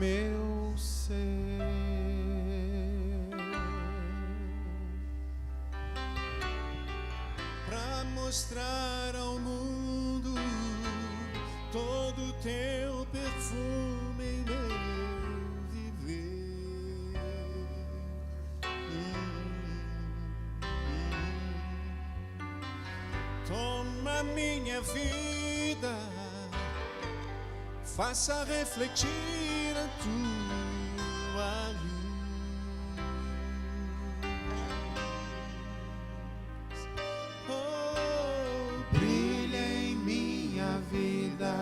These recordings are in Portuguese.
meu ser, pra mostrar ao mundo todo o teu perfume em meu viver. Toma minha vida, faça refletir a tua luz. Oh, brilha em minha vida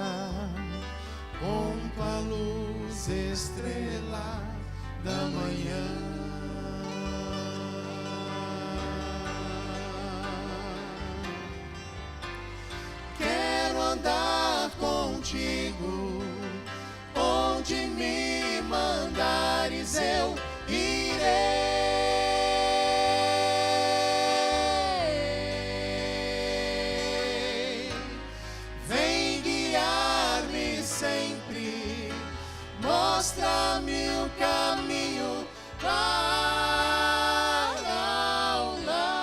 com tua luz, estrela da manhã. Quero andar contigo, onde me mandares eu irei. Vem guiar-me sempre, mostra-me o caminho para o lar.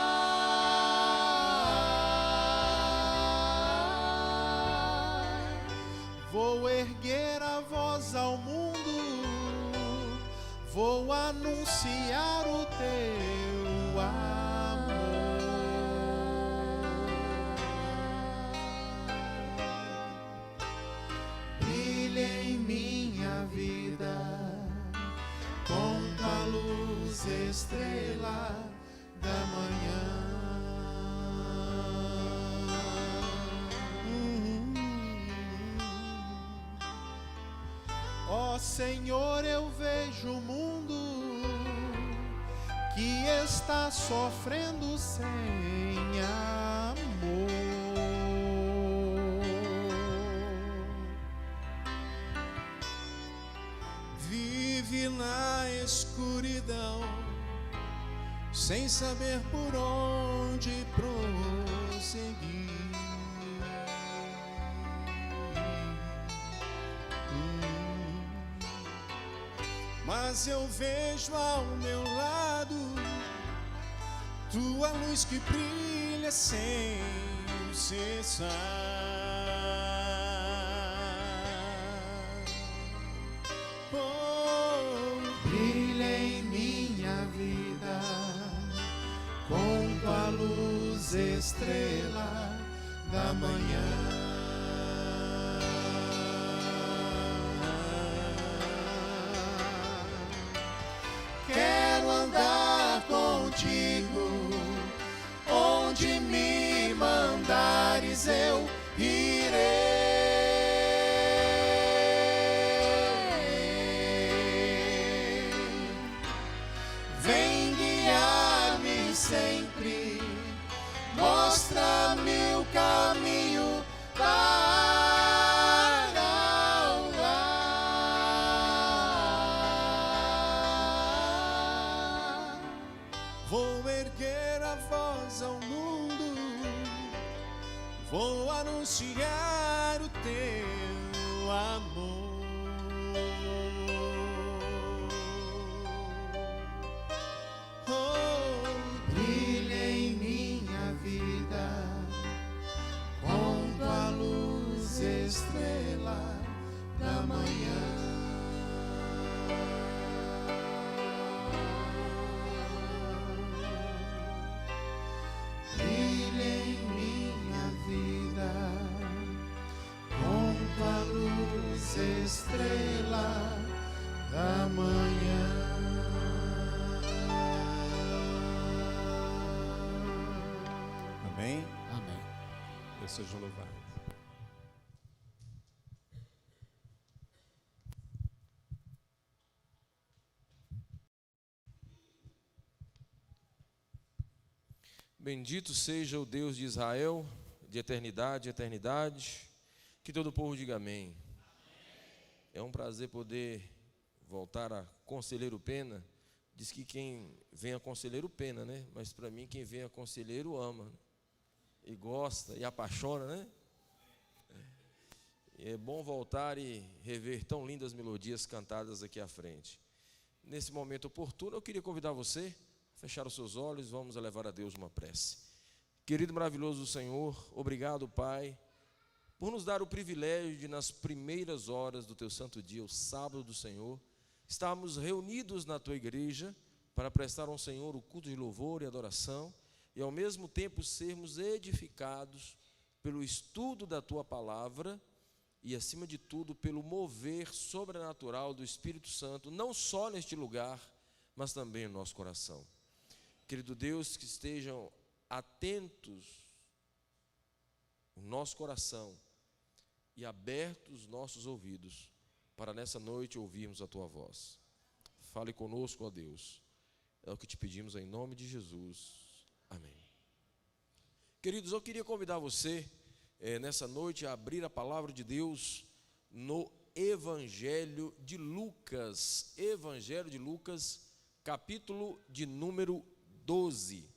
Vou erguer a voz ao mundo, vou anunciar o teu amor. Brilha em minha vida com tua luz, estrela da manhã. Ó Senhor, eu vejo o mundo que está sofrendo sem amor. Vive na escuridão, sem saber por onde prosseguir. Mas eu vejo ao meu lado tua luz que brilha sem cessar. Oh, brilha em minha vida com tua luz, estrela da manhã. Quero andar contigo, onde me mandares eu irei. Vem guiar-me sempre, mostra-me o caminho para o lar. Vou erguer a voz ao mundo, vou anunciar o teu amor. Oh, brilha em minha vida com tua luz, estrela da manhã. Brilha em minha vida com tua luz, estrela da manhã. Amém? Amém. Deus seja louvado. Bendito seja o Deus de Israel, de eternidade a eternidade. Que todo o povo diga amém. É um prazer poder voltar a Conselheiro Pena. Diz que quem vem a Conselheiro pena, né? Mas para mim quem vem a Conselheiro ama, e gosta, e apaixona, né? É bom voltar e rever tão lindas melodias cantadas aqui à frente. Nesse momento oportuno, eu queria convidar você a fechar os seus olhos, vamos elevar a Deus uma prece. Querido maravilhoso Senhor, obrigado, Pai, por nos dar o privilégio de, nas primeiras horas do Teu santo dia, o sábado do Senhor, estarmos reunidos na Tua igreja para prestar ao Senhor o culto de louvor e adoração e, ao mesmo tempo, sermos edificados pelo estudo da Tua palavra e, acima de tudo, pelo mover sobrenatural do Espírito Santo, não só neste lugar, mas também no nosso coração. Querido Deus, que estejam atentos o nosso coração e abertos os nossos ouvidos para nessa noite ouvirmos a Tua voz. Fale conosco, ó Deus. É o que te pedimos em nome de Jesus. Amém. Queridos, eu queria convidar você nessa noite a abrir a palavra de Deus no Evangelho de Lucas. Evangelho de Lucas, capítulo de número 12.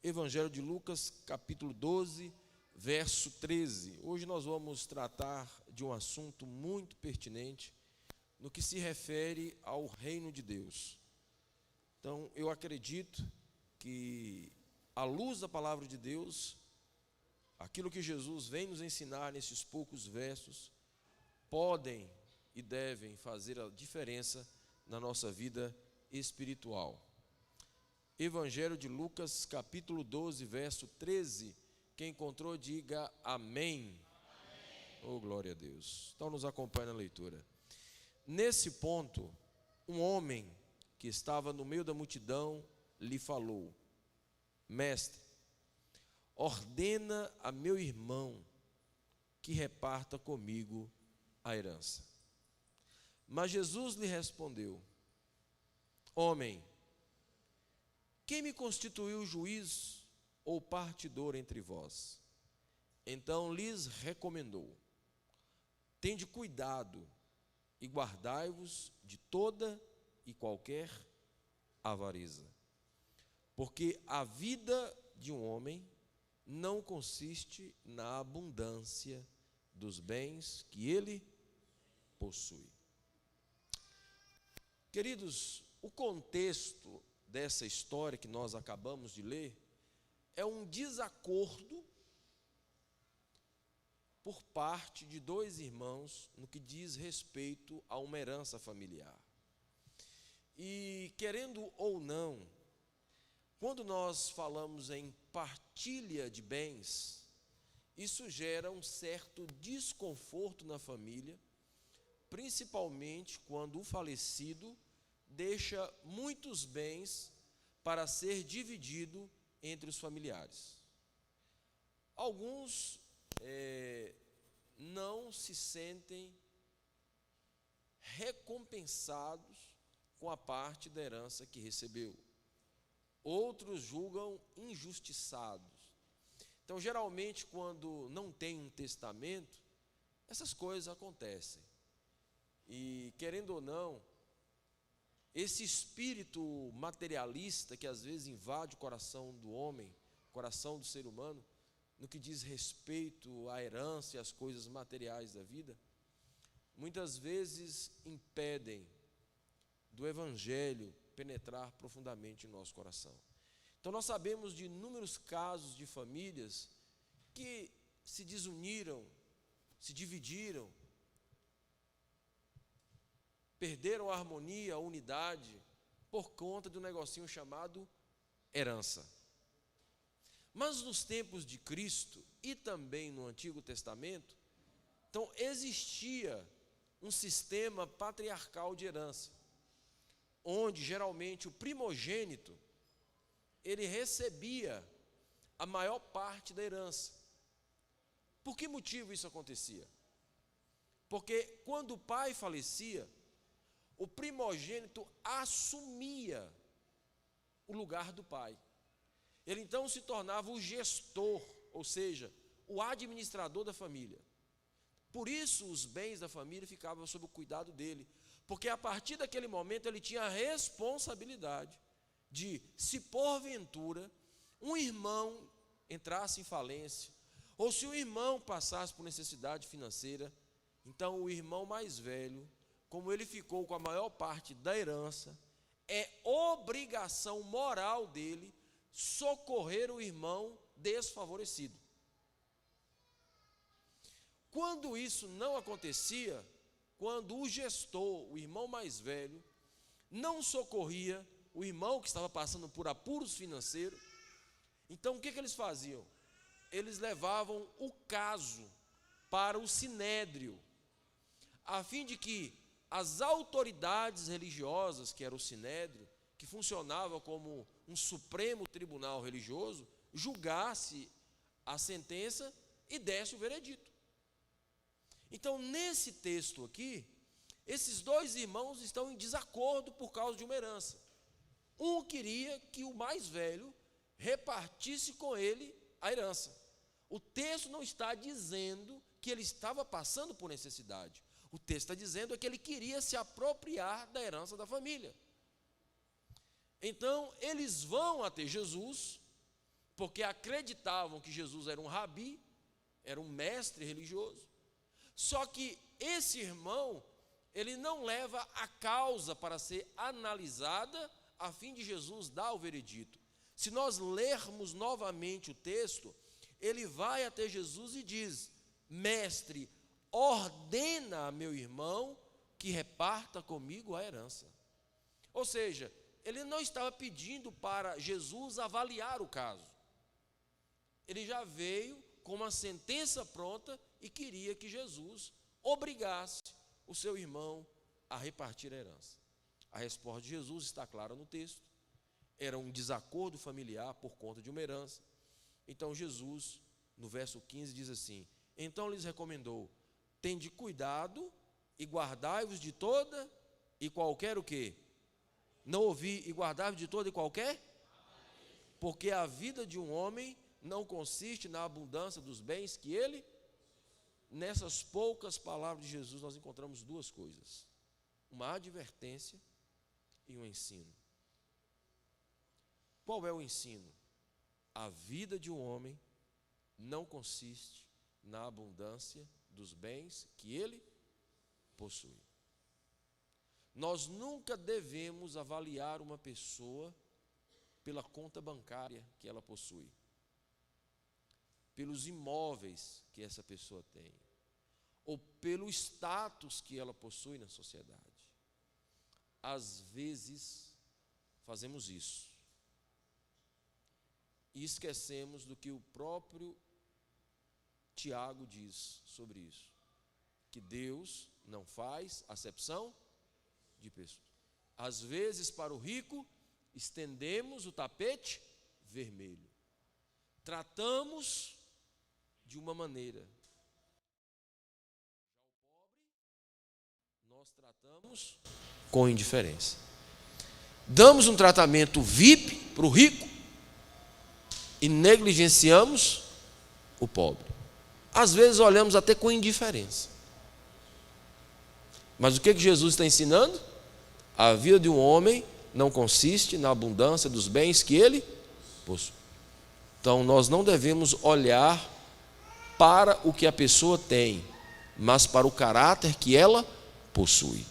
Evangelho de Lucas, capítulo 12, verso 13. Hoje nós vamos tratar de um assunto muito pertinente no que se refere ao reino de Deus. Então, eu acredito que, à luz da palavra de Deus, aquilo que Jesus vem nos ensinar nesses poucos versos, podem e devem fazer a diferença na nossa vida espiritual. Evangelho de Lucas, capítulo 12, verso 13. Quem encontrou, diga amém. Oh, glória a Deus. Então nos acompanhe na leitura. Nesse ponto, um homem que estava no meio da multidão lhe falou: Mestre, ordena a meu irmão que reparta comigo a herança. Mas Jesus lhe respondeu: Homem, quem me constituiu juiz ou partidor entre vós? Então lhes recomendou: Tende cuidado e guardai-vos de toda e qualquer avareza, porque a vida de um homem não consiste na abundância dos bens que ele possui. Queridos, o contexto dessa história que nós acabamos de ler é um desacordo por parte de dois irmãos no que diz respeito a uma herança familiar. E, querendo ou não, quando nós falamos em partilha de bens, isso gera um certo desconforto na família, principalmente quando o falecido deixa muitos bens para ser dividido entre os familiares. Alguns não se sentem recompensados com a parte da herança que recebeu. Outros julgam injustiçados. Então, geralmente, quando não tem um testamento, essas coisas acontecem. E, querendo ou não, esse espírito materialista que às vezes invade o coração do homem, o coração do ser humano, no que diz respeito à herança e às coisas materiais da vida, muitas vezes impedem do Evangelho penetrar profundamente em nosso coração. Então nós sabemos de inúmeros casos de famílias que se desuniram, se dividiram, perderam a harmonia, a unidade, por conta de um negocinho chamado herança. Mas nos tempos de Cristo e também no Antigo Testamento, então existia um sistema patriarcal de herança, onde geralmente o primogênito, ele recebia a maior parte da herança. Por que motivo isso acontecia? Porque quando o pai falecia, o primogênito assumia o lugar do pai. Ele então se tornava o gestor, ou seja, o administrador da família. Por isso os bens da família ficavam sob o cuidado dele, porque a partir daquele momento ele tinha a responsabilidade de, se porventura um irmão entrasse em falência, ou se o irmão passasse por necessidade financeira, Então, o irmão mais velho, como ele ficou com a maior parte da herança, é obrigação moral dele socorrer o irmão desfavorecido. Quando isso não acontecia, quando o gestor, o irmão mais velho, não socorria o irmão que estava passando por apuros financeiros, então o que eles faziam? Eles levavam o caso para o sinédrio, a fim de que as autoridades religiosas, que era o sinédrio, que funcionava como um supremo tribunal religioso, julgasse a sentença e desse o veredito. Então, nesse texto aqui, esses dois irmãos estão em desacordo por causa de uma herança. Um queria que o mais velho repartisse com ele a herança. O texto não está dizendo que ele estava passando por necessidade. O texto está dizendo que ele queria se apropriar da herança da família. Então, eles vão até Jesus, porque acreditavam que Jesus era um rabi, era um mestre religioso. Só que esse irmão, ele não leva a causa para ser analisada, a fim de Jesus dar o veredito. Se nós lermos novamente o texto, ele vai até Jesus e diz: mestre, ordena a meu irmão que reparta comigo a herança. Ou seja, ele não estava pedindo para Jesus avaliar o caso. Ele já veio com uma sentença pronta e queria que Jesus obrigasse o seu irmão a repartir a herança. A resposta de Jesus está clara no texto. Era um desacordo familiar por conta de uma herança. Então Jesus, no verso 15, diz assim: então lhes recomendou: tende cuidado e guardai-vos de toda e qualquer o quê? Não ouvi, e guardai-vos de toda e qualquer? Porque a vida de um homem não consiste na abundância dos bens que ele... Nessas poucas palavras de Jesus nós encontramos duas coisas: uma advertência e um ensino. Qual é o ensino? A vida de um homem não consiste na abundância dos bens que ele possui. Nós nunca devemos avaliar uma pessoa pela conta bancária que ela possui, pelos imóveis que essa pessoa tem, ou pelo status que ela possui na sociedade. Às vezes fazemos isso e esquecemos do que o próprio Tiago diz sobre isso, que Deus não faz acepção de pessoas. Às vezes, para o rico, estendemos o tapete vermelho, tratamos de uma maneira. Já o pobre, nós tratamos com indiferença. Damos um tratamento VIP para o rico e negligenciamos o pobre. Às vezes olhamos até com indiferença. Mas o que Jesus está ensinando? A vida de um homem não consiste na abundância dos bens que ele possui. Então nós não devemos olhar para o que a pessoa tem, mas para o caráter que ela possui.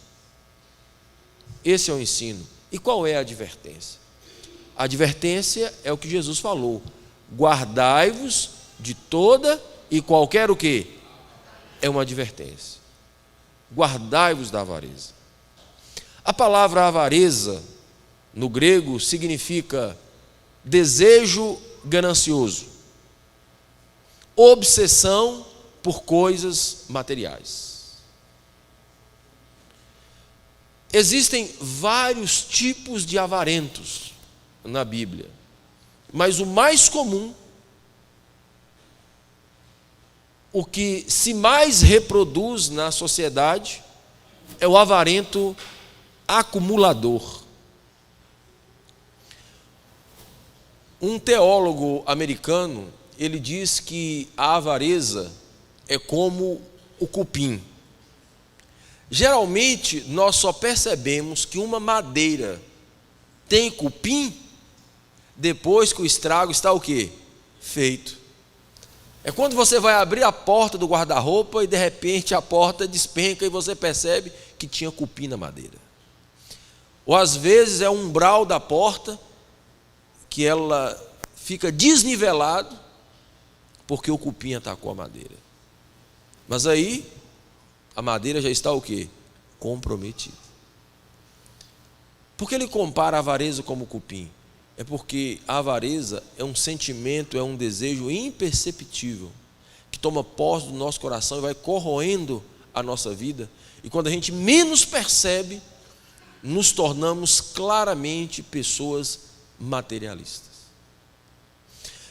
Esse é o ensino. E qual é a advertência? A advertência é o que Jesus falou: guardai-vos de toda e qualquer o quê? É uma advertência. Guardai-vos da avareza. A palavra avareza, no grego, significa desejo ganancioso, obsessão por coisas materiais. Existem vários tipos de avarentos na Bíblia, mas o mais comum, o que se mais reproduz na sociedade, é o avarento acumulador. Um teólogo americano, ele diz que a avareza é como o cupim. Geralmente, nós só percebemos que uma madeira tem cupim depois que o estrago está o quê? Feito. É quando você vai abrir a porta do guarda-roupa e de repente a porta despenca e você percebe que tinha cupim na madeira. Ou às vezes é o umbral da porta que ela fica desnivelado porque o cupim atacou a madeira. Mas aí a madeira já está o quê? Comprometida. Por que ele compara a avareza como cupim? É porque a avareza é um sentimento, é um desejo imperceptível que toma posse do nosso coração e vai corroendo a nossa vida. E quando a gente menos percebe, nos tornamos claramente pessoas materialistas.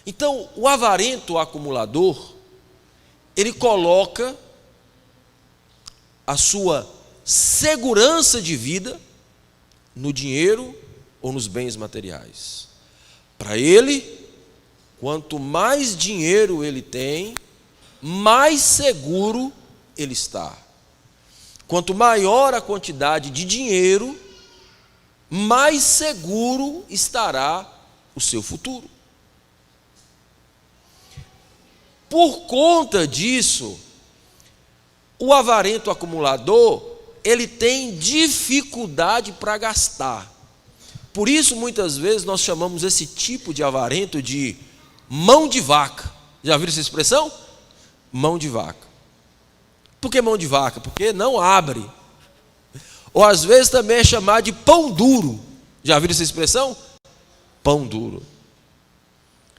Então, o avarento acumulador, ele coloca a sua segurança de vida no dinheiro ou nos bens materiais. Para ele, quanto mais dinheiro ele tem, mais seguro ele está. Quanto maior a quantidade de dinheiro, mais seguro estará o seu futuro. Por conta disso, o avarento acumulador, ele tem dificuldade para gastar. Por isso, muitas vezes, nós chamamos esse tipo de avarento de mão de vaca. Já viram essa expressão? Mão de vaca. Por que mão de vaca? Porque não abre. Ou às vezes também é chamado de pão duro. Já viram essa expressão? Pão duro.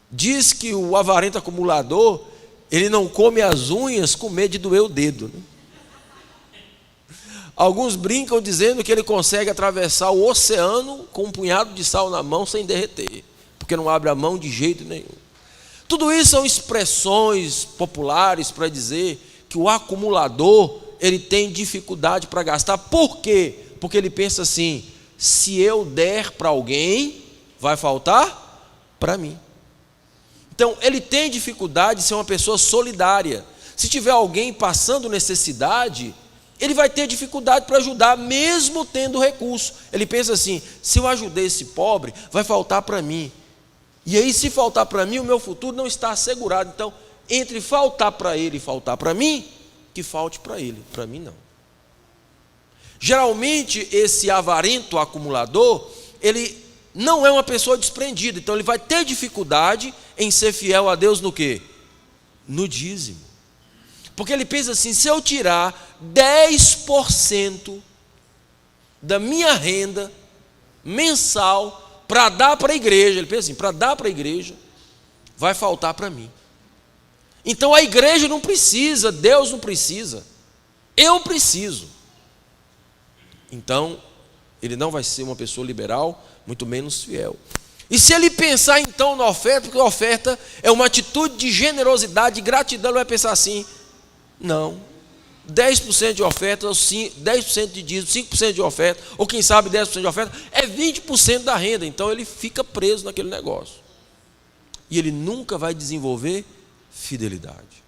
Diz que o avarento acumulador, ele não come as unhas com medo de doer o dedo, né? Alguns brincam dizendo que ele consegue atravessar o oceano com um punhado de sal na mão sem derreter, porque não abre a mão de jeito nenhum. Tudo isso são expressões populares para dizer que o acumulador, ele tem dificuldade para gastar. Por quê? Porque ele pensa assim: se eu der para alguém, vai faltar para mim. Então, ele tem dificuldade de ser uma pessoa solidária. Se tiver alguém passando necessidade, ele vai ter dificuldade para ajudar, mesmo tendo recurso. Ele pensa assim: se eu ajudar esse pobre, vai faltar para mim. E aí, se faltar para mim, o meu futuro não está assegurado. Então, entre faltar para ele e faltar para mim, que falte para ele, para mim não. Geralmente, esse avarento acumulador, ele não é uma pessoa desprendida. Então, ele vai ter dificuldade em ser fiel a Deus no quê? No dízimo. Porque ele pensa assim: se eu tirar 10% da minha renda mensal para dar para a igreja, ele pensa assim, para dar para a igreja, vai faltar para mim. Então a igreja não precisa, Deus não precisa, eu preciso. Então, ele não vai ser uma pessoa liberal, muito menos fiel. E se ele pensar então na oferta, porque a oferta é uma atitude de generosidade, de gratidão, ele vai pensar assim: não, 10% de oferta, 10% de dízimo, 5% de oferta, ou quem sabe 10% de oferta, é 20% da renda. Então ele fica preso naquele negócio. E ele nunca vai desenvolver fidelidade.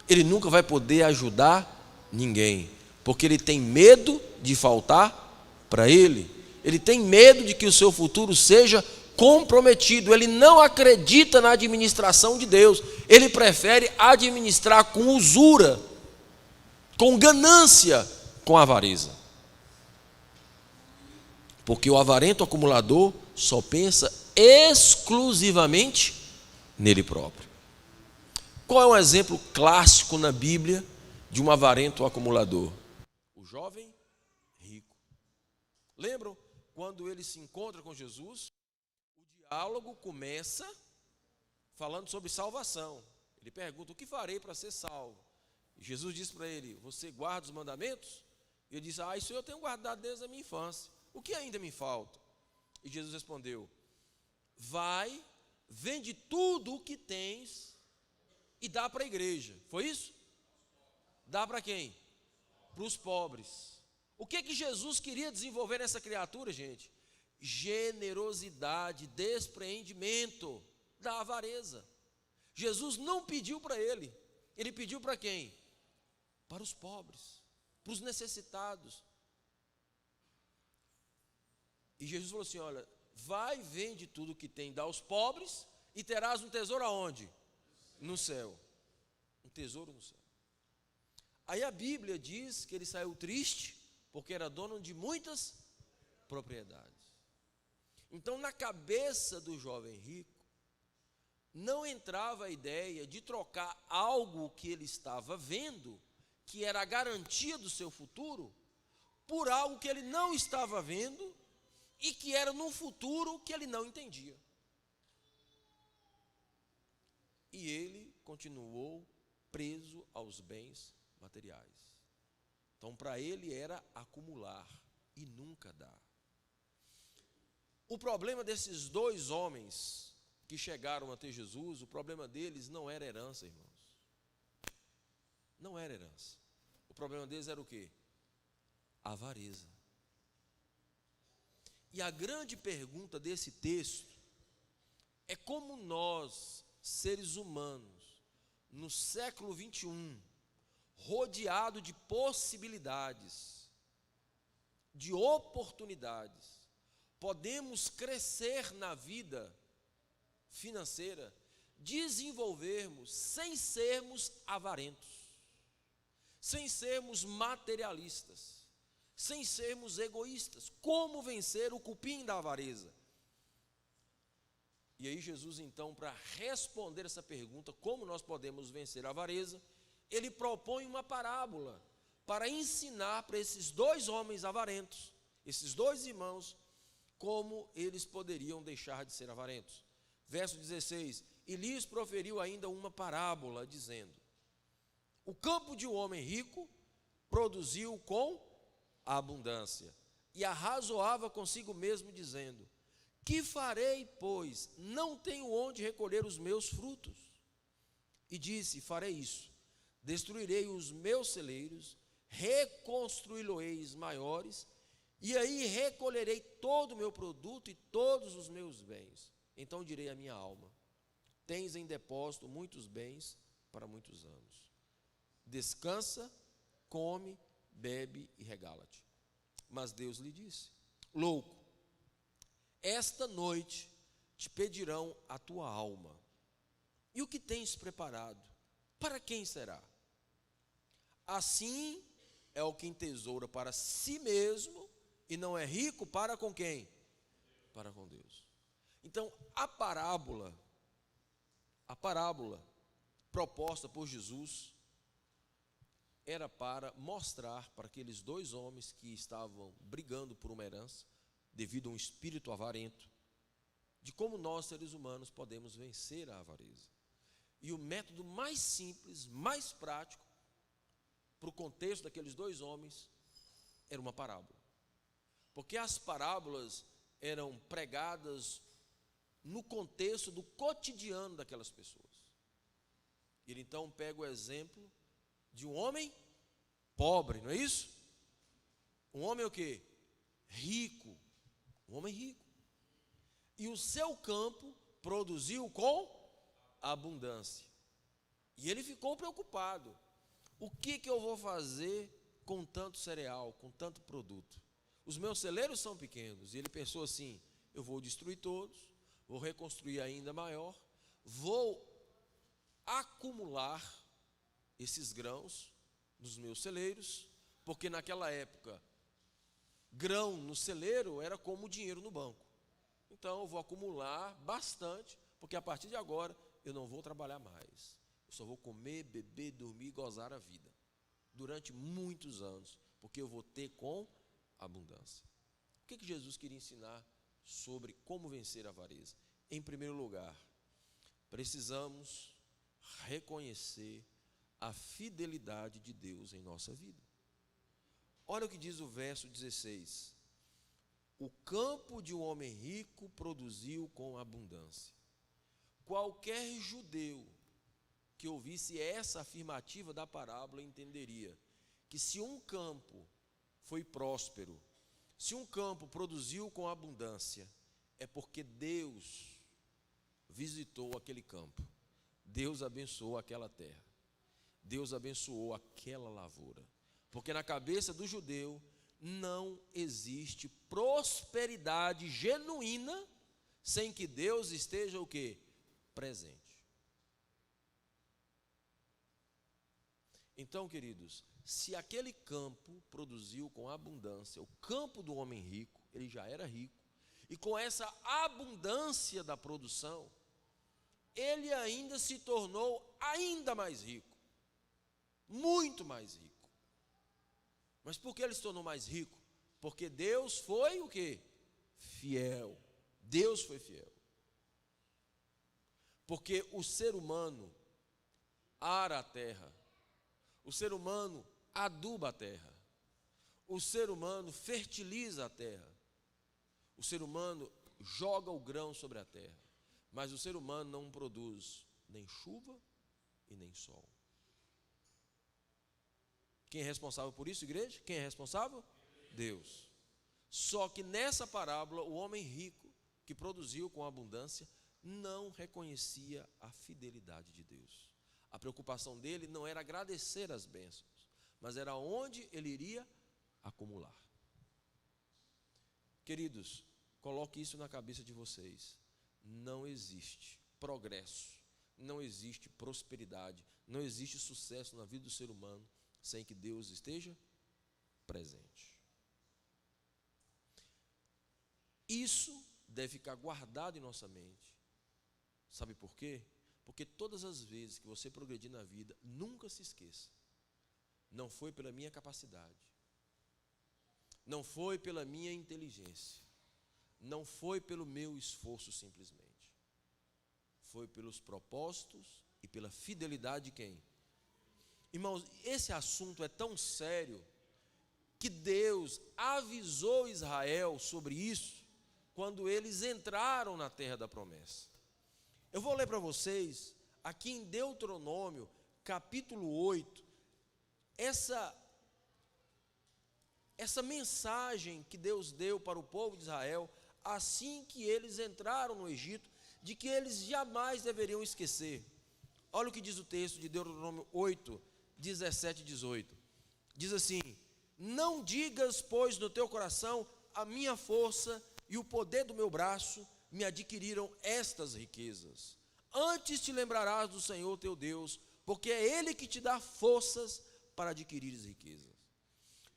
Ele nunca vai poder ajudar ninguém, porque ele tem medo de faltar para ele. Ele tem medo de que o seu futuro seja comprometido. Ele não acredita na administração de Deus. Ele prefere administrar com usura, com ganância, com avareza. Porque o avarento acumulador só pensa exclusivamente nele próprio. Qual é um exemplo clássico na Bíblia de um avarento acumulador? O jovem rico. Lembram quando ele se encontra com Jesus? O diálogo começa falando sobre salvação. Ele pergunta: o que farei para ser salvo? E Jesus diz para ele: você guarda os mandamentos? E ele diz: isso eu tenho guardado desde a minha infância. O que ainda me falta? E Jesus respondeu: vai, vende tudo o que tens e dá para a igreja. Foi isso? Dá para quem? Para os pobres. O que Jesus queria desenvolver nessa criatura, gente? Generosidade, despreendimento da avareza. Jesus não pediu para ele. Ele pediu para quem? Para os pobres, para os necessitados. E Jesus falou assim: olha, vai, vende tudo o que tem, dá aos pobres e terás um tesouro aonde? no céu. Um tesouro no céu. Aí a Bíblia diz que ele saiu triste porque era dono de muitas propriedades. Então, na cabeça do jovem rico, não entrava a ideia de trocar algo que ele estava vendo, que era a garantia do seu futuro, por algo que ele não estava vendo e que era num futuro que ele não entendia. E ele continuou preso aos bens materiais. Então, para ele era acumular e nunca dar. O problema desses dois homens que chegaram até Jesus, o problema deles não era herança, irmãos. Não era herança. O problema deles era o quê? Avareza. E a grande pergunta desse texto é como nós, seres humanos, no século 21, rodeado de possibilidades, de oportunidades, podemos crescer na vida financeira, desenvolvermos sem sermos avarentos, sem sermos materialistas, sem sermos egoístas. Como vencer o cupim da avareza? E aí Jesus, então, para responder essa pergunta, como nós podemos vencer a avareza, ele propõe uma parábola para ensinar para esses dois homens avarentos, esses dois irmãos, como eles poderiam deixar de ser avarentos. Verso 16, e lhes proferiu ainda uma parábola, dizendo: o campo de um homem rico produziu com abundância, e arrazoava consigo mesmo, dizendo: que farei, pois não tenho onde recolher os meus frutos? E disse: farei isso, destruirei os meus celeiros, reconstruí-los maiores, e aí recolherei todo o meu produto e todos os meus bens. Então direi à minha alma: tens em depósito muitos bens para muitos anos. Descansa, come, bebe e regala-te. Mas Deus lhe disse: louco, esta noite te pedirão a tua alma. E o que tens preparado, para quem será? Assim é o que entesoura para si mesmo e não é rico para com quem? Para com Deus. Então, a parábola proposta por Jesus era para mostrar para aqueles dois homens que estavam brigando por uma herança, devido a um espírito avarento, de como nós, seres humanos, podemos vencer a avareza. E o método mais simples, mais prático, para o contexto daqueles dois homens, era uma parábola. Porque as parábolas eram pregadas no contexto do cotidiano daquelas pessoas. Ele então pega o exemplo de um homem pobre, não é isso? Um homem o quê? Rico. Um homem rico. E o seu campo produziu com abundância. E ele ficou preocupado. O que eu vou fazer com tanto cereal, com tanto produto? Os meus celeiros são pequenos. E ele pensou assim: eu vou destruir todos, vou reconstruir ainda maior, vou acumular esses grãos nos meus celeiros, porque naquela época, grão no celeiro era como dinheiro no banco. Então eu vou acumular bastante, porque a partir de agora eu não vou trabalhar mais. Eu só vou comer, beber, dormir e gozar a vida durante muitos anos, porque eu vou ter com abundância. O que Jesus queria ensinar sobre como vencer a avareza? Em primeiro lugar, precisamos reconhecer a fidelidade de Deus em nossa vida. Olha o que diz o verso 16: o campo de um homem rico produziu com abundância. Qualquer judeu que ouvisse essa afirmativa da parábola entenderia que se um campo foi próspero, se um campo produziu com abundância, é porque Deus visitou aquele campo, Deus abençoou aquela terra, Deus abençoou aquela lavoura. Porque na cabeça do judeu não existe prosperidade genuína sem que Deus esteja o quê? Presente. Então, queridos, se aquele campo produziu com abundância, o campo do homem rico, ele já era rico, e com essa abundância da produção, ele ainda se tornou ainda mais rico, muito mais rico. Mas por que ele se tornou mais rico? Porque Deus foi o quê? Fiel. Deus foi fiel. Porque o ser humano ara a terra, o ser humano aduba a terra, o ser humano fertiliza a terra, o ser humano joga o grão sobre a terra, mas o ser humano não produz nem chuva e nem sol. Quem é responsável por isso, igreja? Quem é responsável? Deus. Só que nessa parábola, o homem rico, que produziu com abundância, não reconhecia a fidelidade de Deus. A preocupação dele não era agradecer as bênçãos, mas era onde ele iria acumular. Queridos, coloque isso na cabeça de vocês. Não existe progresso, não existe prosperidade, não existe sucesso na vida do ser humano sem que Deus esteja presente. Isso deve ficar guardado em nossa mente. Sabe por quê? Porque todas as vezes que você progredir na vida, nunca se esqueça, não foi pela minha capacidade, não foi pela minha inteligência, não foi pelo meu esforço simplesmente, foi pelos propósitos e pela fidelidade de quem? Irmãos, esse assunto é tão sério que Deus avisou Israel sobre isso quando eles entraram na terra da promessa. Eu vou ler para vocês, aqui em Deuteronômio, capítulo 8, essa mensagem que Deus deu para o povo de Israel, assim que eles entraram no Egito, de que eles jamais deveriam esquecer. Olha o que diz o texto de Deuteronômio 8, 17 e 18. Diz assim: não digas, pois, no teu coração, a minha força e o poder do meu braço me adquiriram estas riquezas. Antes te lembrarás do Senhor teu Deus, porque é Ele que te dá forças para adquirir as riquezas,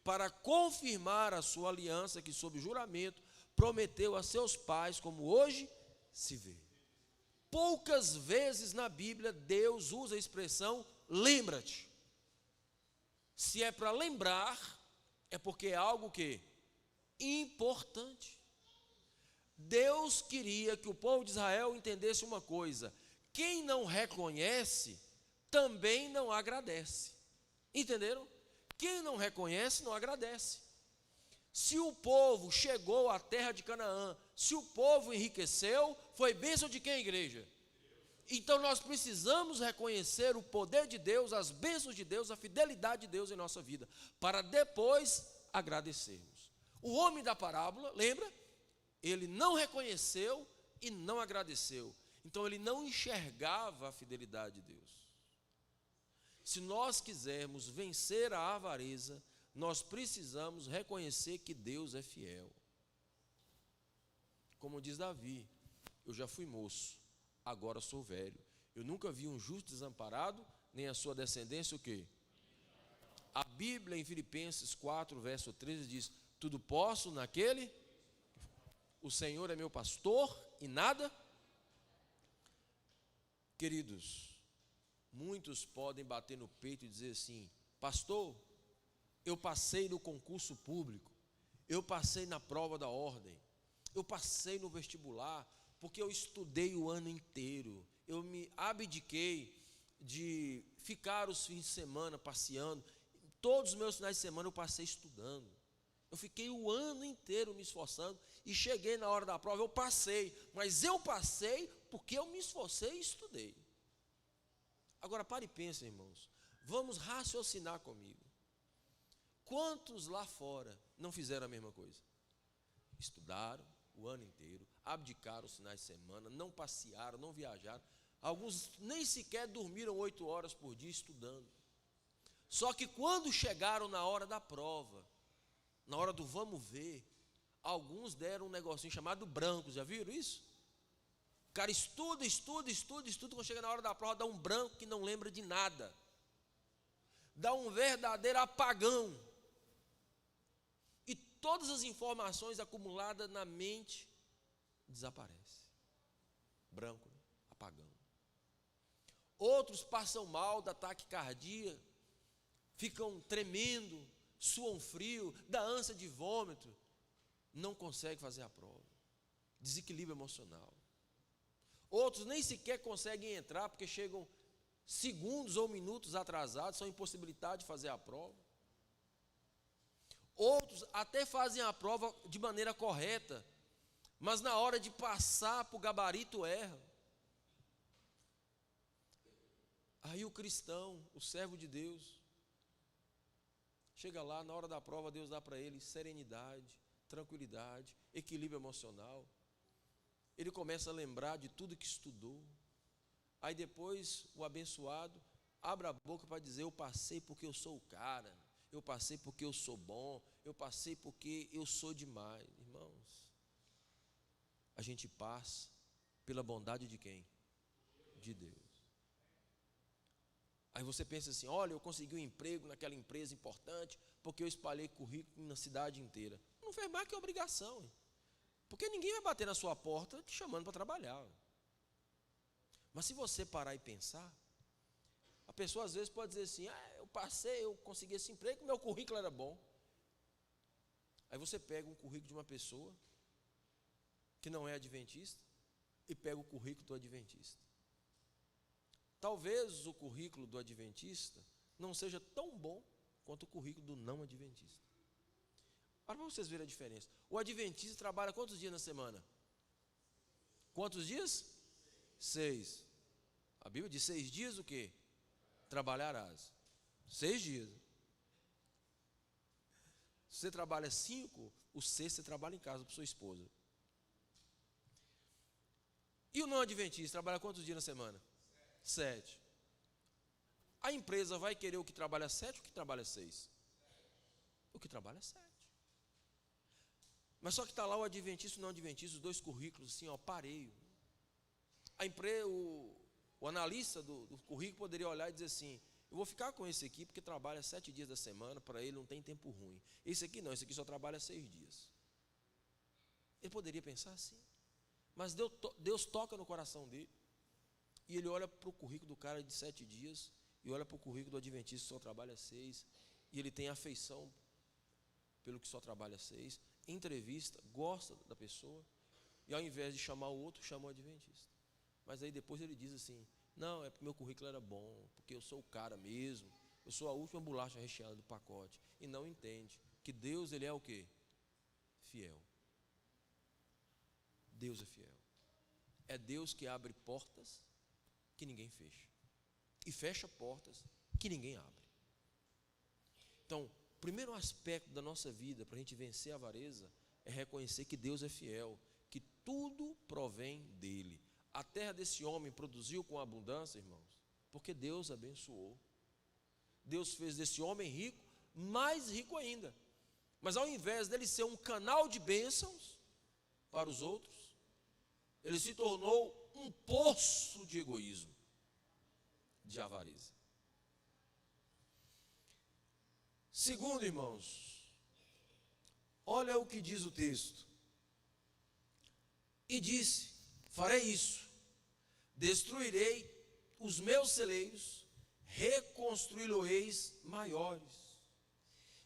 para confirmar a sua aliança que sob juramento prometeu a seus pais, como hoje se vê. Poucas vezes na Bíblia Deus usa a expressão lembra-te. Se é para lembrar, é porque é algo que importante. Deus queria que o povo de Israel entendesse uma coisa: quem não reconhece, também não agradece. Entenderam? Quem não reconhece, não agradece. Se o povo chegou à terra de Canaã, se o povo enriqueceu, foi bênção de quem, igreja? Então nós precisamos reconhecer o poder de Deus, as bênçãos de Deus, a fidelidade de Deus em nossa vida, para depois agradecermos. O homem da parábola, lembra? Ele não reconheceu e não agradeceu. Então ele não enxergava a fidelidade de Deus. Se nós quisermos vencer a avareza, nós precisamos reconhecer que Deus é fiel. Como diz Davi: eu já fui moço, agora sou velho. Eu nunca vi um justo desamparado, nem a sua descendência o quê? A Bíblia em Filipenses 4, verso 13 diz: tudo posso naquele... O Senhor é meu pastor e nada. Queridos, muitos podem bater no peito e dizer assim: pastor, eu passei no concurso público, eu passei na prova da ordem, eu passei no vestibular, porque eu estudei o ano inteiro, eu me abdiquei de ficar os fins de semana passeando, todos os meus finais de semana eu passei estudando. Eu fiquei o ano inteiro me esforçando e cheguei na hora da prova, eu passei. Mas eu passei porque eu me esforcei e estudei. Agora pare e pense, irmãos. Vamos raciocinar comigo. Quantos lá fora não fizeram a mesma coisa? Estudaram o ano inteiro, abdicaram os finais de semana, não passearam, não viajaram. Alguns nem sequer dormiram 8 horas por dia estudando. Só que quando chegaram na hora da prova, na hora do vamos ver, alguns deram um negocinho chamado branco. Já viram isso? O cara estuda, quando chega na hora da prova dá um branco que não lembra de nada. dá um verdadeiro apagão. E todas as informações acumuladas na mente desaparecem. Branco, né? Apagão. Outros passam mal da taquicardia, ficam tremendo, suam frio, dá ânsia de vômito, não conseguem fazer a prova. Desequilíbrio emocional. Outros nem sequer conseguem entrar porque chegam segundos ou minutos atrasados, são impossibilitados de fazer a prova. Outros até fazem a prova de maneira correta, mas na hora de passar para o gabarito erram. Aí o cristão, o servo de Deus, chega lá, na hora da prova, Deus dá para ele serenidade, tranquilidade, equilíbrio emocional. Ele começa a lembrar de tudo que estudou. Aí depois o abençoado abre a boca para dizer: eu passei porque eu sou o cara, eu passei porque eu sou bom, eu passei porque eu sou demais. Irmãos, a gente passa pela bondade de quem? De Deus. Aí você pensa assim: olha, eu consegui um emprego naquela empresa importante porque eu espalhei currículo na cidade inteira. Não fez mais que obrigação, hein? Porque ninguém vai bater na sua porta te chamando para trabalhar. Mas se você parar e pensar, a pessoa às vezes pode dizer assim: eu passei, eu consegui esse emprego, meu currículo era bom. Aí você pega um currículo de uma pessoa que não é adventista e pega o currículo do adventista. Talvez o currículo do adventista não seja tão bom quanto o currículo do não adventista. Para vocês verem a diferença. O adventista trabalha quantos dias na semana? Quantos dias? 6. A Bíblia diz 6 dias o quê? Trabalharás. 6 dias. Se você trabalha 5, o 6 você trabalha em casa para sua esposa. E o não adventista trabalha quantos dias na semana? 7. A empresa vai querer o que trabalha 7 ou o que trabalha 6? O que trabalha 7. Mas só que está lá o adventista e o não adventista, os dois currículos assim, ó, pareio. O analista do currículo poderia olhar e dizer assim: eu vou ficar com esse aqui porque trabalha 7 dias da semana, para ele não tem tempo ruim. Esse aqui não, esse aqui só trabalha 6 dias. Ele poderia pensar assim. Mas Deus toca no coração dele. E ele olha para o currículo do cara de 7 dias e olha para o currículo do adventista que só trabalha 6. E ele tem afeição pelo que só trabalha 6. Entrevista, gosta da pessoa. E ao invés de chamar o outro, chama o adventista. Mas aí depois ele diz assim: não, é porque meu currículo era bom, porque eu sou o cara mesmo, eu sou a última bolacha recheada do pacote. E não entende que Deus, ele é o quê? Fiel. Deus é fiel. É Deus que abre portas que ninguém fecha, e fecha portas que ninguém abre. Então, o primeiro aspecto da nossa vida para a gente vencer a avareza é reconhecer que Deus é fiel, que tudo provém dele. A terra desse homem produziu com abundância, irmãos, porque Deus abençoou. Deus fez desse homem rico, mais rico ainda. Mas ao invés dele ser um canal de bênçãos para os outros, ele se tornou um poço de egoísmo, de avareza. Segundo, irmãos, olha o que diz o texto. E disse: farei isso, destruirei os meus celeiros, reconstruí-los-eis maiores,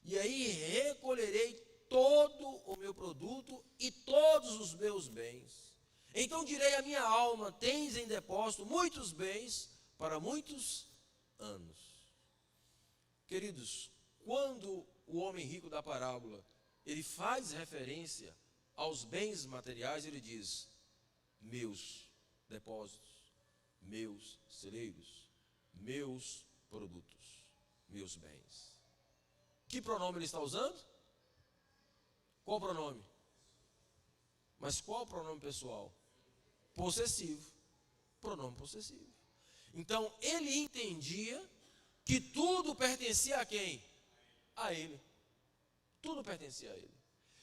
e aí recolherei todo o meu produto e todos os meus bens. Então direi à minha alma: tens em depósito muitos bens para muitos anos. Queridos, quando o homem rico da parábola, ele faz referência aos bens materiais, ele diz: meus depósitos, meus celeiros, meus produtos, meus bens. Que pronome ele está usando? Qual pronome? Mas qual pronome pessoal? Possessivo. Pronome possessivo. Então, ele entendia que tudo pertencia a quem? A ele. Tudo pertencia a ele.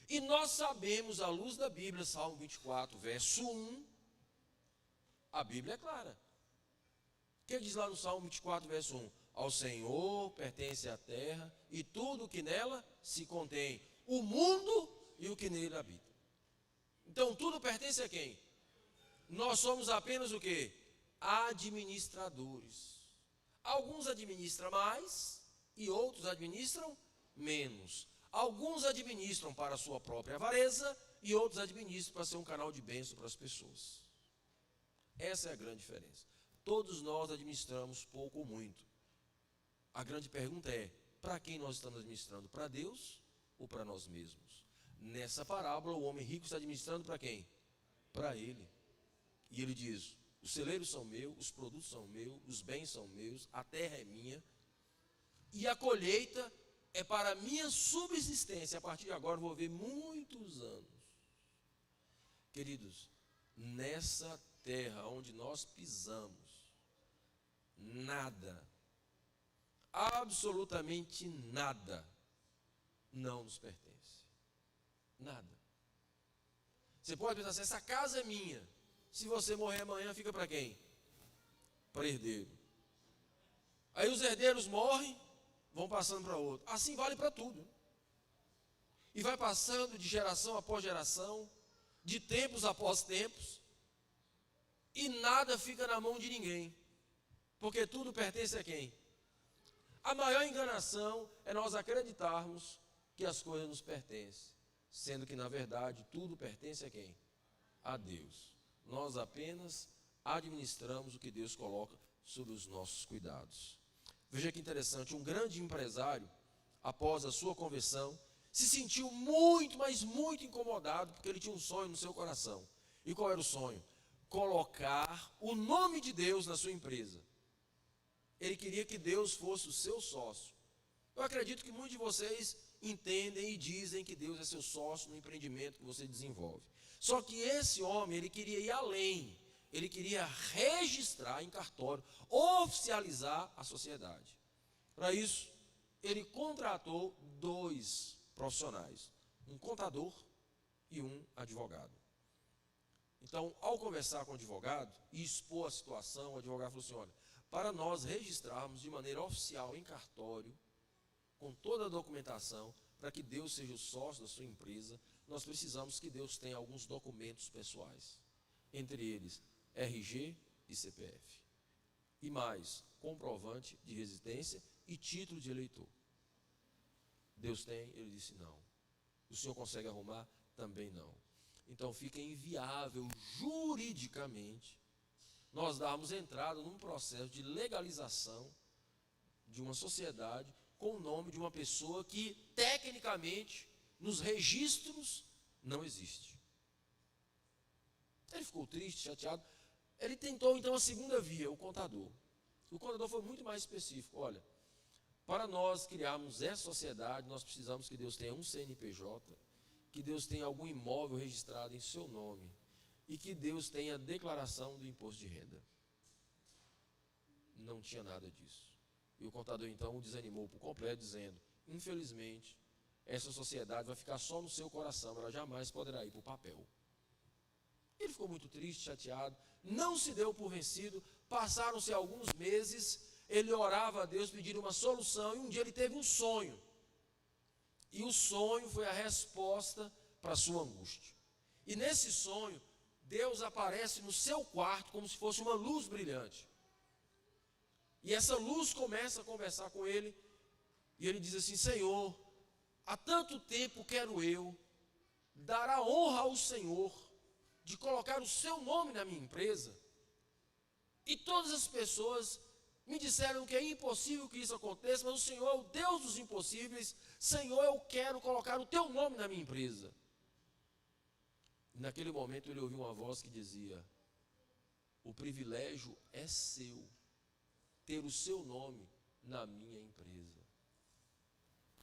E nós sabemos, à luz da Bíblia, Salmo 24, verso 1, a Bíblia é clara. O que diz lá no Salmo 24, verso 1? Ao Senhor pertence a terra e tudo o que nela se contém, o mundo e o que nele habita. Então tudo pertence a quem? Nós somos apenas o quê? Administradores. Alguns administram mais e outros administram menos. Alguns administram para a sua própria avareza e outros administram para ser um canal de bênção para as pessoas. Essa é a grande diferença. Todos nós administramos pouco ou muito. A grande pergunta é, para quem nós estamos administrando? Para Deus ou para nós mesmos? Nessa parábola, o homem rico está administrando para quem? Para ele. E ele diz, os celeiros são meus, os produtos são meus, os bens são meus, a terra é minha, e a colheita é para a minha subsistência. A partir de agora eu vou ver muitos anos. Queridos, nessa terra onde nós pisamos, nada, absolutamente nada, não nos pertence. Nada. Você pode pensar assim, essa casa é minha. Se você morrer amanhã, fica para quem? Para herdeiro. Aí os herdeiros morrem, vão passando para outro. Assim vale para tudo. E vai passando de geração após geração, de tempos após tempos, e nada fica na mão de ninguém. Porque tudo pertence a quem? A maior enganação é nós acreditarmos que as coisas nos pertencem, sendo que na verdade tudo pertence a quem? A Deus. Nós apenas administramos o que Deus coloca sob os nossos cuidados. Veja que interessante, um grande empresário, após a sua conversão, se sentiu muito, mas muito incomodado, porque ele tinha um sonho no seu coração. E qual era o sonho? Colocar o nome de Deus na sua empresa. Ele queria que Deus fosse o seu sócio. Eu acredito que muitos de vocês entendem e dizem que Deus é seu sócio no empreendimento que você desenvolve. Só que esse homem, ele queria ir além. Ele queria registrar em cartório, oficializar a sociedade. Para isso, ele contratou 2 profissionais, um contador e um advogado. Então, ao conversar com o advogado e expor a situação, o advogado falou assim, olha, para nós registrarmos de maneira oficial em cartório, com toda a documentação, para que Deus seja o sócio da sua empresa, nós precisamos que Deus tenha alguns documentos pessoais, entre eles RG e CPF, e mais, comprovante de residência e título de eleitor. Deus tem? Ele disse não. O senhor consegue arrumar? Também não. Então fica inviável juridicamente nós darmos entrada num processo de legalização de uma sociedade com o nome de uma pessoa que tecnicamente nos registros não existe. Ele ficou triste, chateado. Ele tentou então a segunda via, o contador. O contador foi muito mais específico. Olha, para nós criarmos essa sociedade, nós precisamos que Deus tenha um CNPJ, que Deus tenha algum imóvel registrado em seu nome e que Deus tenha a declaração do imposto de renda. Não tinha nada disso. E o contador então o desanimou por completo, dizendo, infelizmente, essa sociedade vai ficar só no seu coração, ela jamais poderá ir para o papel. Ele ficou muito triste, chateado, não se deu por vencido, passaram-se alguns meses, ele orava a Deus pedindo uma solução, e um dia ele teve um sonho. E o sonho foi a resposta para a sua angústia. E nesse sonho, Deus aparece no seu quarto como se fosse uma luz brilhante. E essa luz começa a conversar com ele, e ele diz assim, Senhor, há tanto tempo quero eu dar a honra ao Senhor de colocar o seu nome na minha empresa. E todas as pessoas me disseram que é impossível que isso aconteça, mas o Senhor é o Deus dos impossíveis. Senhor, eu quero colocar o teu nome na minha empresa. E naquele momento ele ouviu uma voz que dizia, o privilégio é seu, ter o seu nome na minha empresa.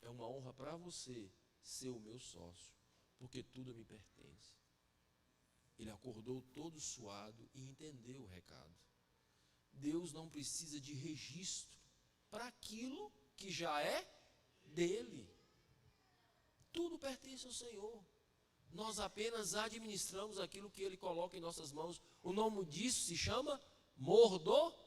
É uma honra para você ser o meu sócio, porque tudo me pertence. Ele acordou todo suado e entendeu o recado. Deus não precisa de registro para aquilo que já é dele. Tudo pertence ao Senhor. Nós apenas administramos aquilo que Ele coloca em nossas mãos. O nome disso se chama mordomia.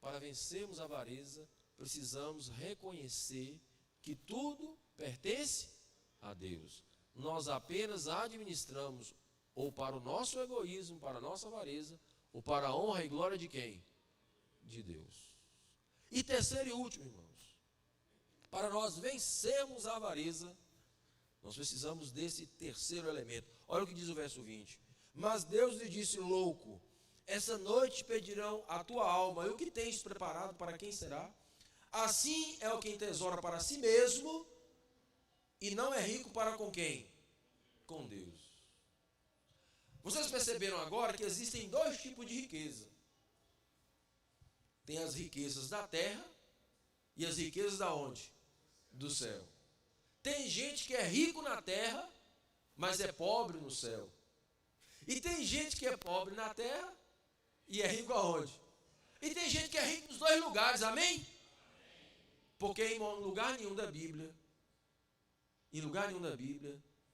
para vencermos a avareza, precisamos reconhecer que tudo pertence a Deus. Nós apenas administramos ou para o nosso egoísmo, para a nossa avareza, ou para a honra e glória de quem? De Deus. E terceiro e último, irmãos, para nós vencermos a avareza, nós precisamos desse terceiro elemento. Olha o que diz o verso 20. Mas Deus lhe disse: louco, essa noite pedirão a tua alma, e o que tens preparado para quem será? Assim é o que entesoura para si mesmo, e não é rico para com quem? Com Deus. Vocês perceberam agora que existem dois tipos de riqueza. Tem as riquezas da terra e as riquezas da onde? Do céu. Tem gente que é rico na terra, mas é pobre no céu. E tem gente que é pobre na terra e é rico aonde? E tem gente que é rico nos dois lugares, amém? Porque em lugar nenhum da Bíblia,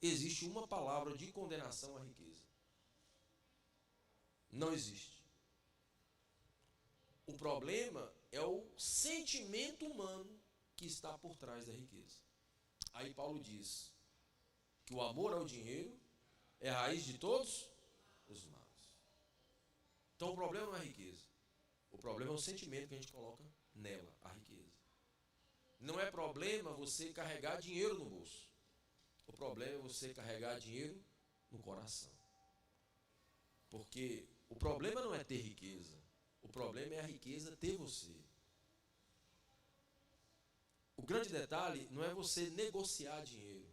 existe uma palavra de condenação à riqueza. Não existe. O problema é o sentimento humano que está por trás da riqueza. Aí Paulo diz que o amor ao dinheiro é a raiz de todos os males. Então o problema não é a riqueza. O problema é o sentimento que a gente coloca nela, a riqueza. Não é problema você carregar dinheiro no bolso. O problema é você carregar dinheiro no coração. Porque o problema não é ter riqueza. O problema é a riqueza ter você. O grande detalhe não é você negociar dinheiro.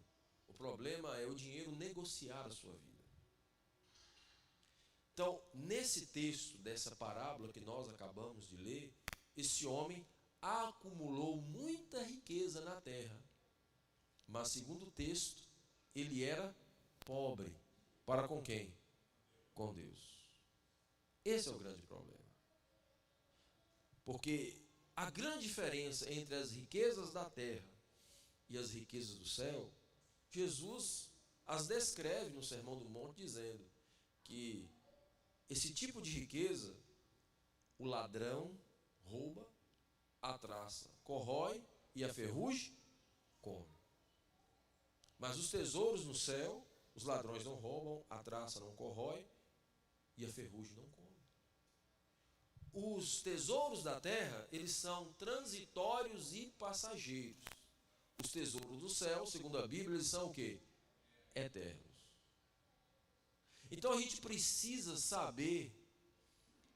O problema é o dinheiro negociar a sua vida. Então, nesse texto dessa parábola que nós acabamos de ler, esse homem acumulou muita riqueza na terra. Mas, segundo o texto, ele era pobre. Para com quem? Com Deus. Esse é o grande problema. Porque a grande diferença entre as riquezas da terra e as riquezas do céu, Jesus as descreve no Sermão do Monte, dizendo que esse tipo de riqueza, o ladrão rouba, a traça corrói e a ferrugem come. Mas os tesouros no céu, os ladrões não roubam, a traça não corrói e a ferrugem não come. Os tesouros da terra, eles são transitórios e passageiros. Os tesouros do céu, segundo a Bíblia, eles são o quê? Eternos. Então a gente precisa saber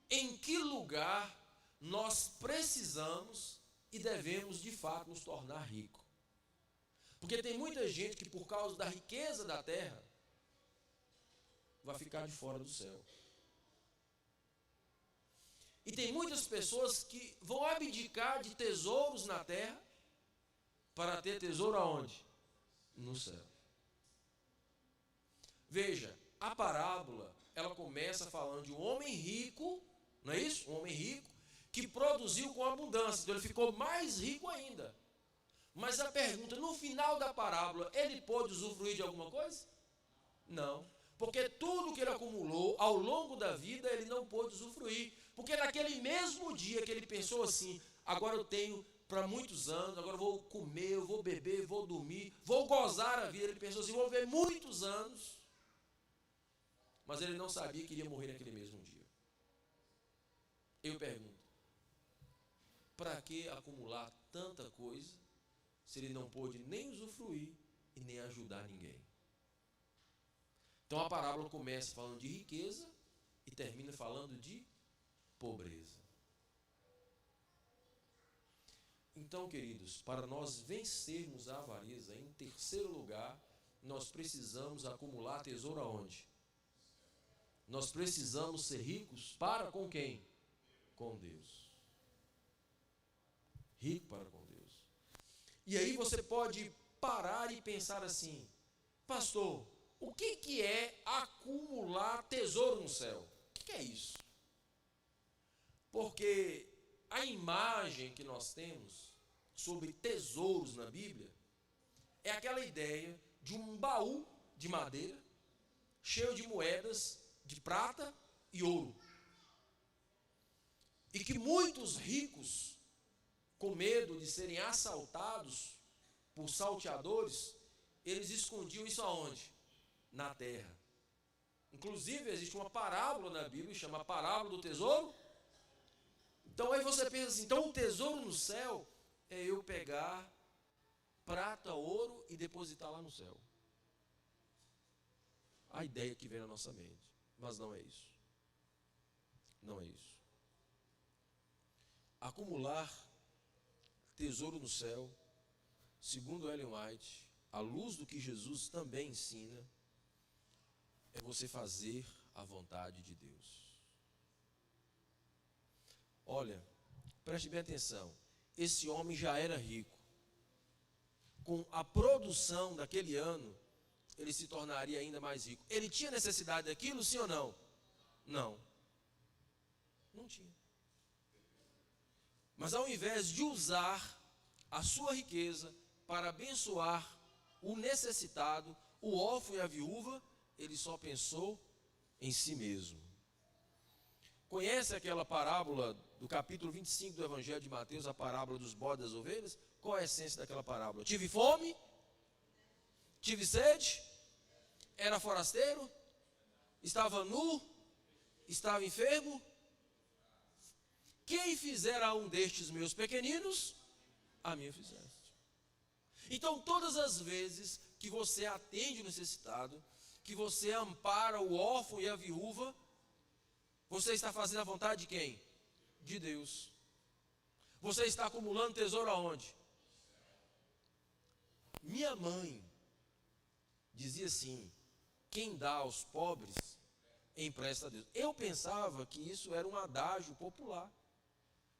em que lugar nós precisamos e devemos de fato nos tornar ricos. Porque tem muita gente que por causa da riqueza da terra vai ficar de fora do céu. E tem muitas pessoas que vão abdicar de tesouros na terra para ter tesouro aonde? No céu. Veja, a parábola, ela começa falando de um homem rico, não é isso? Um homem rico que produziu com abundância, então ele ficou mais rico ainda. Mas a pergunta, no final da parábola, ele pôde usufruir de alguma coisa? Não. Porque tudo que ele acumulou ao longo da vida, ele não pôde usufruir. Porque naquele mesmo dia que ele pensou assim, agora eu tenho para muitos anos, agora eu vou comer, eu vou beber, eu vou dormir, vou gozar a vida. Ele pensou assim, vou viver muitos anos. Mas ele não sabia que iria morrer naquele mesmo dia. Eu pergunto, para que acumular tanta coisa, se ele não pôde nem usufruir e nem ajudar ninguém? Então a parábola começa falando de riqueza e termina falando de pobreza. Então, queridos, para nós vencermos a avareza, em terceiro lugar, nós precisamos acumular tesouro aonde? Nós precisamos ser ricos para com quem? Com Deus. Rico para com Deus. E aí você pode parar e pensar assim, pastor, o que é acumular tesouro no céu? O que é isso? Porque a imagem que nós temos sobre tesouros na Bíblia é aquela ideia de um baú de madeira cheio de moedas de prata e ouro. E que muitos ricos, com medo de serem assaltados por salteadores, eles escondiam isso aonde? Na terra. Inclusive, existe uma parábola na Bíblia, chama a parábola do tesouro. Então aí você pensa assim, então o tesouro no céu é eu pegar prata, ouro e depositar lá no céu. A ideia que vem na nossa mente, mas não é isso. Não é isso. Acumular tesouro no céu, segundo Ellen White, à luz do que Jesus também ensina, é você fazer a vontade de Deus. Olha, preste bem atenção, esse homem já era rico. Com a produção daquele ano, ele se tornaria ainda mais rico. Ele tinha necessidade daquilo, sim ou não? Não. Não tinha. Mas ao invés de usar a sua riqueza para abençoar o necessitado, o órfão e a viúva, ele só pensou em si mesmo. Conhece aquela parábola do capítulo 25 do Evangelho de Mateus, a parábola dos bodes e das ovelhas? Qual é a essência daquela parábola? Tive fome? Tive sede? Era forasteiro? Estava nu? Estava enfermo? Quem fizer a um destes meus pequeninos, a mim fizeste. Então, todas as vezes que você atende o necessitado, que você ampara o órfão e a viúva, você está fazendo a vontade de quem? De Deus. Você está acumulando tesouro aonde? Minha mãe dizia assim: quem dá aos pobres, empresta a Deus. Eu pensava que isso era um adágio popular.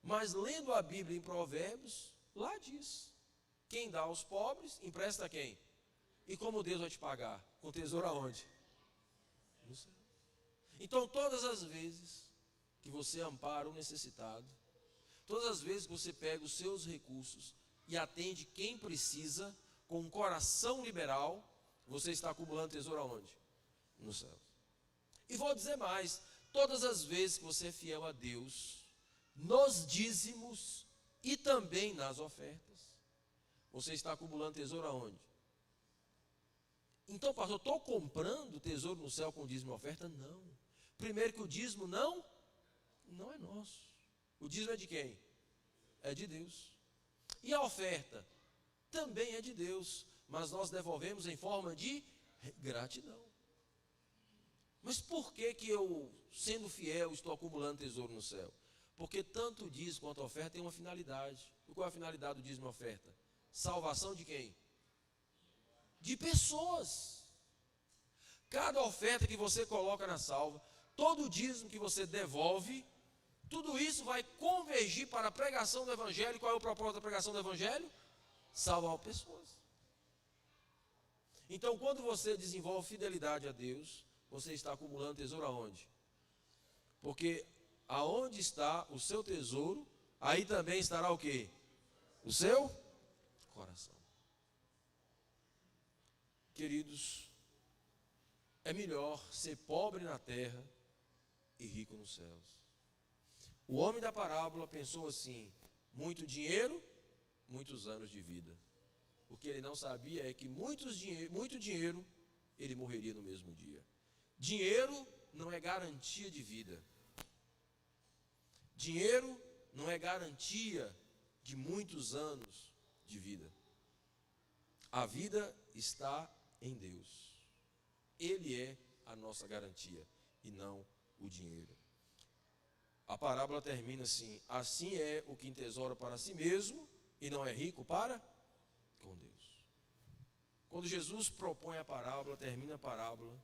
Mas lendo a Bíblia em Provérbios, lá diz: quem dá aos pobres, empresta a quem? E como Deus vai te pagar? Com tesouro aonde? No céu. Então, todas as vezes que você ampara o necessitado, todas as vezes que você pega os seus recursos e atende quem precisa, com um coração liberal, você está acumulando tesouro aonde? No céu. E vou dizer mais, todas as vezes que você é fiel a Deus, nos dízimos e também nas ofertas, você está acumulando tesouro aonde? Então, pastor, eu estou comprando tesouro no céu com dízimo e oferta? Não. Primeiro que o dízimo não é nosso. O dízimo é de quem? É de Deus. E a oferta? Também é de Deus, mas nós devolvemos em forma de gratidão. Mas por que eu, sendo fiel, estou acumulando tesouro no céu? Porque tanto o dízimo quanto a oferta tem uma finalidade. E qual é a finalidade do dízimo e oferta? Salvação de quem? De pessoas. Cada oferta que você coloca na salva, todo o dízimo que você devolve, tudo isso vai convergir para a pregação do Evangelho. Qual é o propósito da pregação do Evangelho? Salvar pessoas. Então, quando você desenvolve fidelidade a Deus, você está acumulando tesouro aonde? Porque aonde está o seu tesouro, aí também estará o quê? O seu coração. Queridos, é melhor ser pobre na terra e rico nos céus. O homem da parábola pensou assim: muito dinheiro, muitos anos de vida. O que ele não sabia é que muito dinheiro, ele morreria no mesmo dia. Dinheiro não é garantia de vida. Dinheiro não é garantia de muitos anos de vida. A vida está em Deus. Ele é a nossa garantia e não o dinheiro. A parábola termina assim: assim é o que entesoura para si mesmo e não é rico para com Deus. Quando Jesus propõe a parábola, termina a parábola,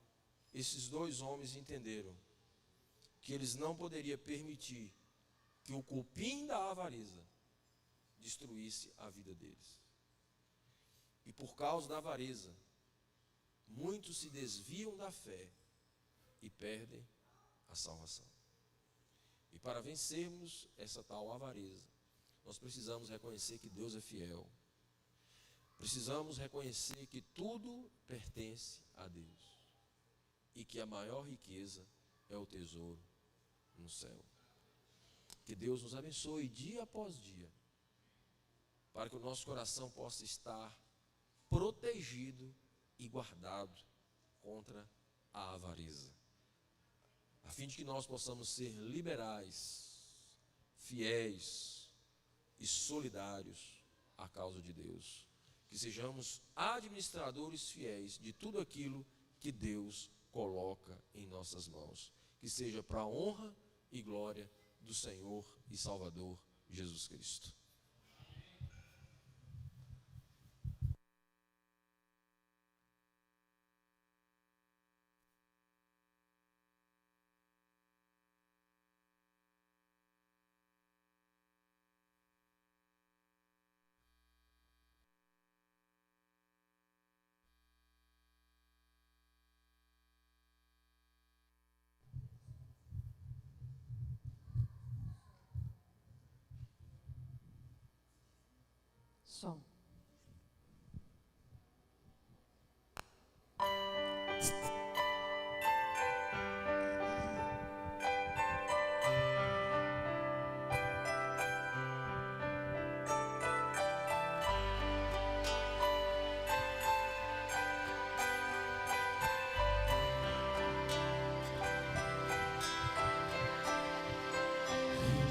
esses dois homens entenderam que eles não poderiam permitir que o cupim da avareza destruísse a vida deles. E por causa da avareza, muitos se desviam da fé e perdem a salvação. E para vencermos essa tal avareza, nós precisamos reconhecer que Deus é fiel. Precisamos reconhecer que tudo pertence a Deus e que a maior riqueza é o tesouro no céu. Que Deus nos abençoe dia após dia, para que o nosso coração possa estar protegido e guardado contra a avareza, a fim de que nós possamos ser liberais, fiéis e solidários à causa de Deus, que sejamos administradores fiéis de tudo aquilo que Deus coloca em nossas mãos, que seja para a honra e glória do Senhor e Salvador Jesus Cristo. Som.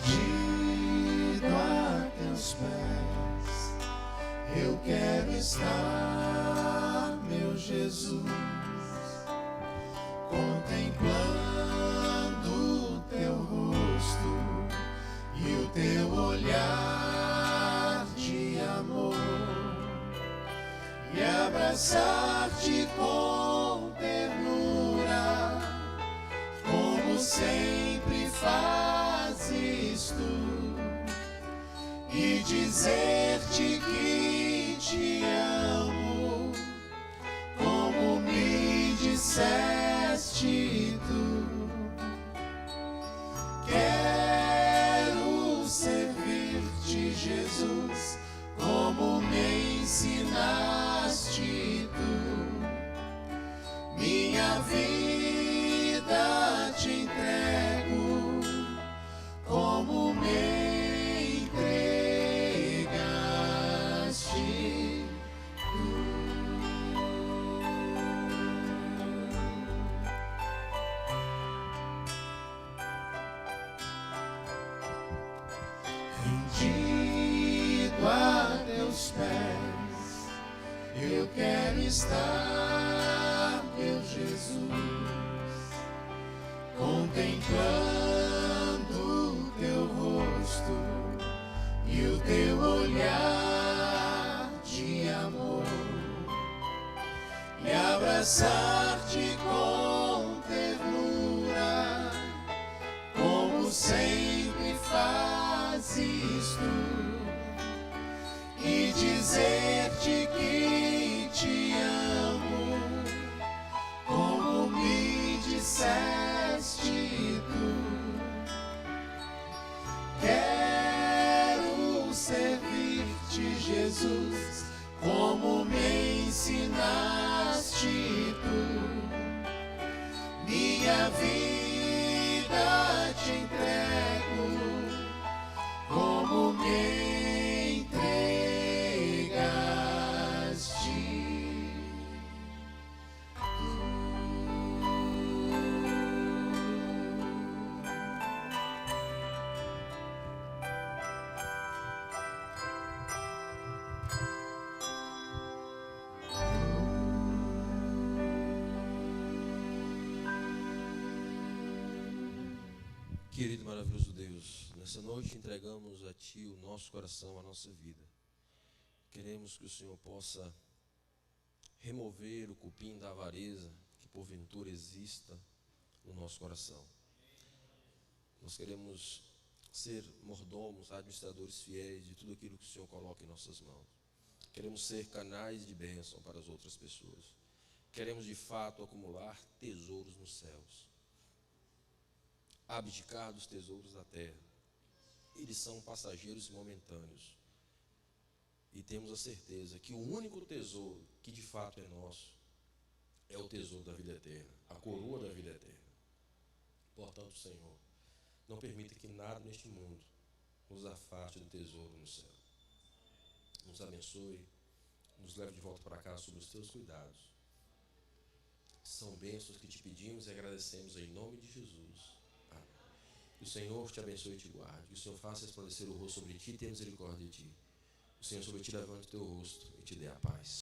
Rendido a teus pés, eu quero estar, meu Jesus, contemplando o teu rosto e o teu olhar de amor, e abraçar-te com ternura, como sempre fazes tu, e dizer-te que te amo, como me disseste tu. Quero servir-te, Jesus, como me ensinaste tu. Minha vida te entrego, como me entregaste tu. Rendido a teus pés, eu quero estar, meu Jesus, contemplando o teu rosto e o teu olhar de amor, e abraçar-te com ternura, como sempre fazes tu, e dizer-te que te amo, como me disseste tu. Quero servir-te, Jesus, como me ensinaste tu. Minha vida te entrego, como me entregaste Querido e maravilhoso Deus, nessa noite entregamos a Ti o nosso coração, a nossa vida. Queremos que o Senhor possa remover o cupim da avareza que porventura exista no nosso coração. Nós queremos ser mordomos, administradores fiéis de tudo aquilo que o Senhor coloca em nossas mãos. Queremos ser canais de bênção para as outras pessoas. Queremos de fato acumular tesouros nos céus, abdicar dos tesouros da terra. Eles são passageiros e momentâneos. E temos a certeza que o único tesouro que de fato é nosso é o tesouro da vida eterna, a coroa da vida eterna. Portanto, Senhor, Não permita que nada neste mundo nos afaste do tesouro no céu. Nos abençoe, nos leve de volta para casa sob os teus cuidados. São bênçãos que te pedimos e agradecemos em nome de Jesus. Amém. Que o Senhor te abençoe e te guarde. Que o Senhor faça resplandecer o rosto sobre ti e tenha misericórdia de ti. O Senhor sobre ti levante o teu rosto e te dê a paz.